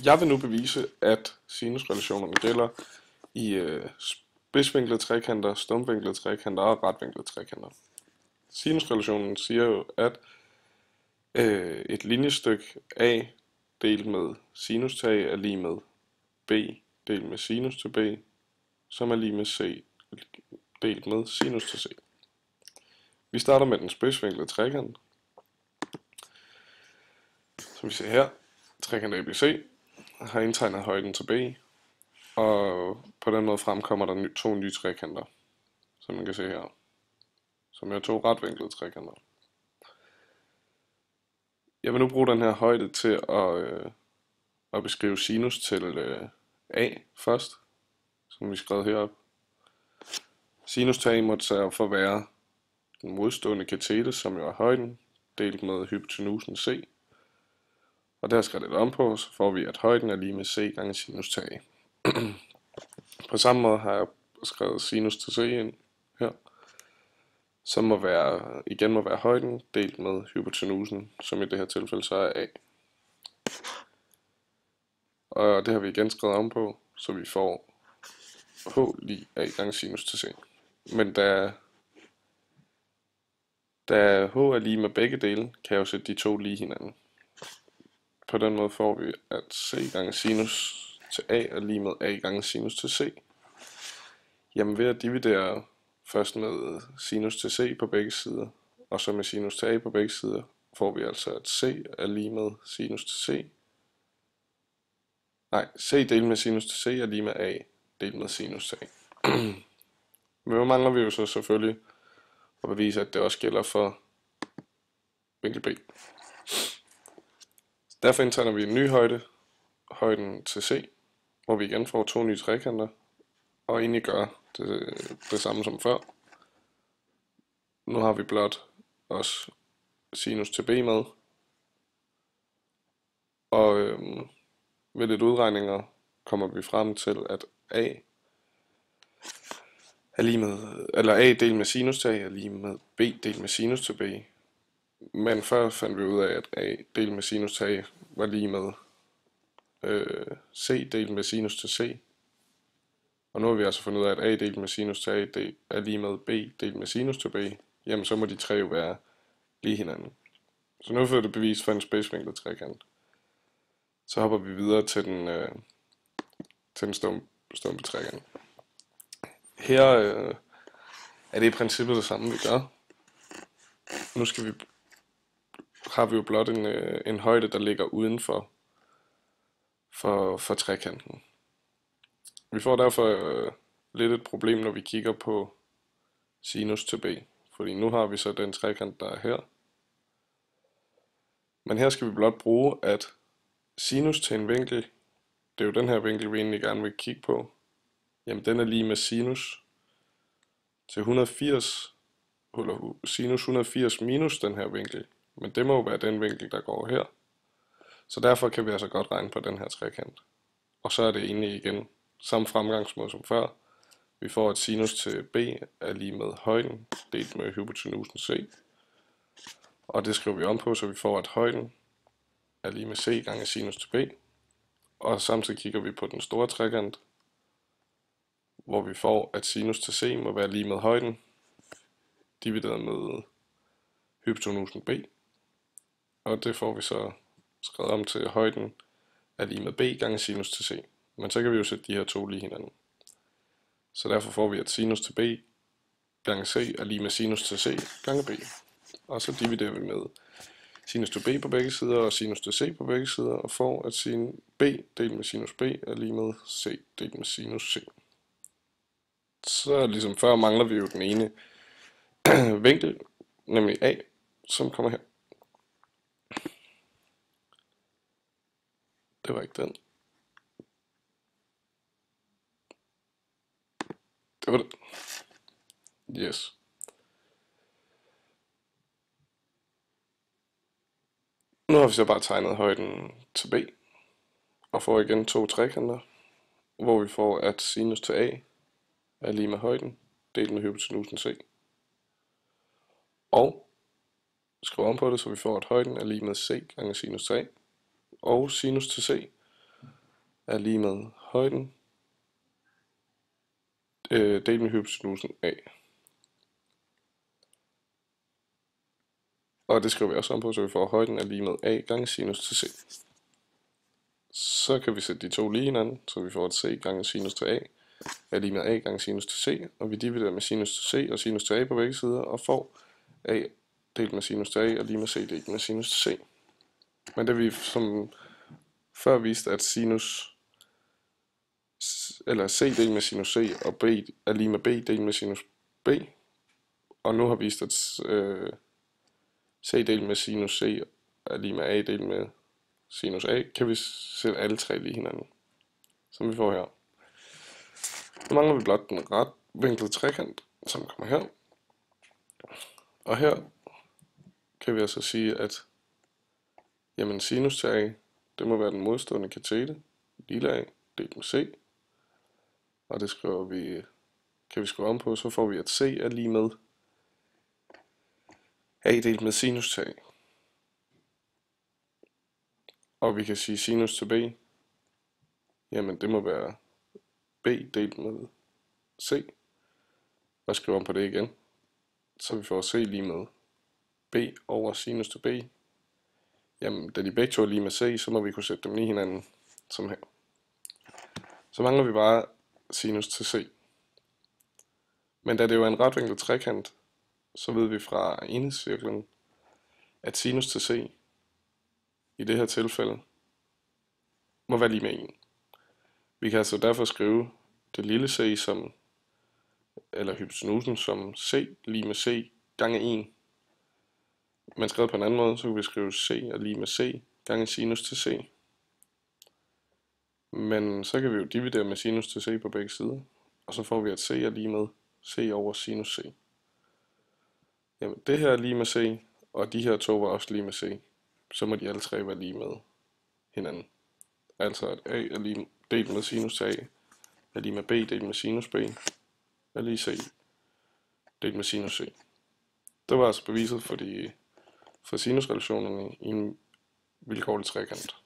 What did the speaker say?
Jeg vil nu bevise, at sinusrelationerne gælder i spidsvinklede trekanter, stumvinklede trekanter og retvinklede trekanter. Sinusrelationen siger jo, at et linjestykke A delt med sinus til A er lige med B delt med sinus til B, som er lige med C delt med sinus til C. Vi starter med den spidsvinklede trekant, som vi ser her. Trekant ABC har indtegnet højden til B, og på den måde fremkommer der to nye trekanter, som man kan se her, som er to retvinklede trekanter. Jeg vil nu bruge den her højde til at beskrive sinus til A først, som vi skrev heroppe. Sinus til A må derfor være den modstående katete, som jo er højden, delt med hypotenusen C. Og der skal det om på, så får vi, at højden er lige med C gange sinus til A. På samme måde har jeg skrevet sinus til C ind her, som igen må være højden delt med hypotenusen, som i det her tilfælde så er A. Og det har vi igen skrevet om på, så vi får H lige A gange sinus til C. Men da H er lige med begge dele, kan jeg jo sætte de to lige hinanden. På den måde får vi, at C gange sinus til A er lige med A gange sinus til C. Jamen ved at dividere først med sinus til C på begge sider, og så med sinus til A på begge sider, får vi altså, at C er lige med sinus til C. Nej, C delt med sinus til C er lige med A delt med sinus til A. Men nu mangler vi jo så selvfølgelig at bevise, at det også gælder for vinkel B. Derfor indtegner vi en ny højde, højden til C, hvor vi igen får to nye trekanter, og egentlig gør det samme som før. Nu har vi blot også sinus til B med, og ved lidt udregninger kommer vi frem til, at A er lige med, eller A delt med sinus til A er lige med B delt med sinus til B. Men før fandt vi ud af, at A delt med sinus til A var lige med C delt med sinus til C. Og nu har vi altså fundet ud af, at A delt med sinus til A er lige med B delt med sinus til B. Jamen så må de tre jo være lige hinanden. Så nu får det bevis for en spidsvinklet trekant. Så hopper vi videre til den stumpe trekant. Her er det i princippet det samme, vi gør. Nu har vi jo blot en højde, der ligger uden for trekanten. Vi får derfor lidt et problem, når vi kigger på sinus til B. Fordi nu har vi så den trekant, der er her. Men her skal vi blot bruge, at sinus til en vinkel, det er jo den her vinkel, vi egentlig gerne vil kigge på, jamen den er lige med sinus til 180, eller sinus 180 minus den her vinkel. Men det må jo være den vinkel, der går her. Så derfor kan vi altså godt regne på den her trekant. Og så er det egentlig igen samme fremgangsmåde som før. Vi får, at sinus til B er lige med højden delt med hypotenusen C. Og det skriver vi om på, så vi får, at højden er lige med C gange sinus til B. Og samtidig kigger vi på den store trekant, hvor vi får, at sinus til C må være lige med højden divideret med hypotenusen B. Og det får vi så skrevet om til, højden er lige med B gange sinus til C. Men så kan vi jo sætte de her to lige hinanden. Så derfor får vi, at sinus til B gange C er lige med sinus til C gange B. Og så dividerer vi med sinus til B på begge sider og sinus til C på begge sider, og får, at sin B delt med sinus B er lige med C delt med sinus C. Så ligesom før mangler vi jo den ene vinkel, nemlig A, som kommer her. Det var ikke den. Det var det. Yes. Nu har vi så bare tegnet højden til B, og får igen to trekanter, hvor vi får, at sinus til A er lige med højden, delt med hypotenusen C. Og skriver om på det, så vi får, at højden er lige med C gange sinus til A, og sinus til C er lige med højden delt med hypotenusen A. Og det skriver vi også om på, så vi får højden er lige med A gange sinus til C. Så kan vi sætte de to lige hinanden, så vi får at C gange sinus til A er lige med A gange sinus til C, og vi dividerer med sinus til C og sinus til A på begge sider, og får A delt med sinus til A er lige med C delt med sinus til C. Men det vi som før viste, at C delt med sinus C og B er lige med B delt med sinus B, og nu har vist, at C delt med sinus C er lige med A delt med sinus A, kan vi sætte alle tre lige hinanden, som vi får her. Nu mangler vi blot den retvinklede trekant, som kommer her. Og her kan vi altså sige, at jamen sinus til A, det må være den modstående katete, lille a, delt med C. Og det kan vi skrive om på, så får vi, at C er lige med A delt med sinus til A. Og vi kan sige sinus til B, jamen det må være B delt med C. Og skrive om på det igen, så vi får C lige med B over sinus til B. Jamen, da de begge to er lige med C, så må vi kunne sætte dem lige hinanden, som her. Så mangler vi bare sinus til C. Men da det jo er en retvinklet trekant, så ved vi fra enhedscirklen, at sinus til C i det her tilfælde må være lige med 1. Vi kan altså derfor skrive det lille c som, eller hypotenusen som C lige med C gange 1. Men skrevet på en anden måde, så kan vi skrive C er lige med C gange sinus til C. Men så kan vi jo dividere med sinus til C på begge sider, og så får vi, at C er lige med C over sinus C. Jamen, det her er lige med C, og de her to var også lige med C. Så må de alle tre være lige med hinanden. Altså at A er lige delt med sinus til A, er lige med B delt med sinus B, er lige C delt med sinus C. Det var altså beviset for sinusrelationerne i en vilkårlig trekant.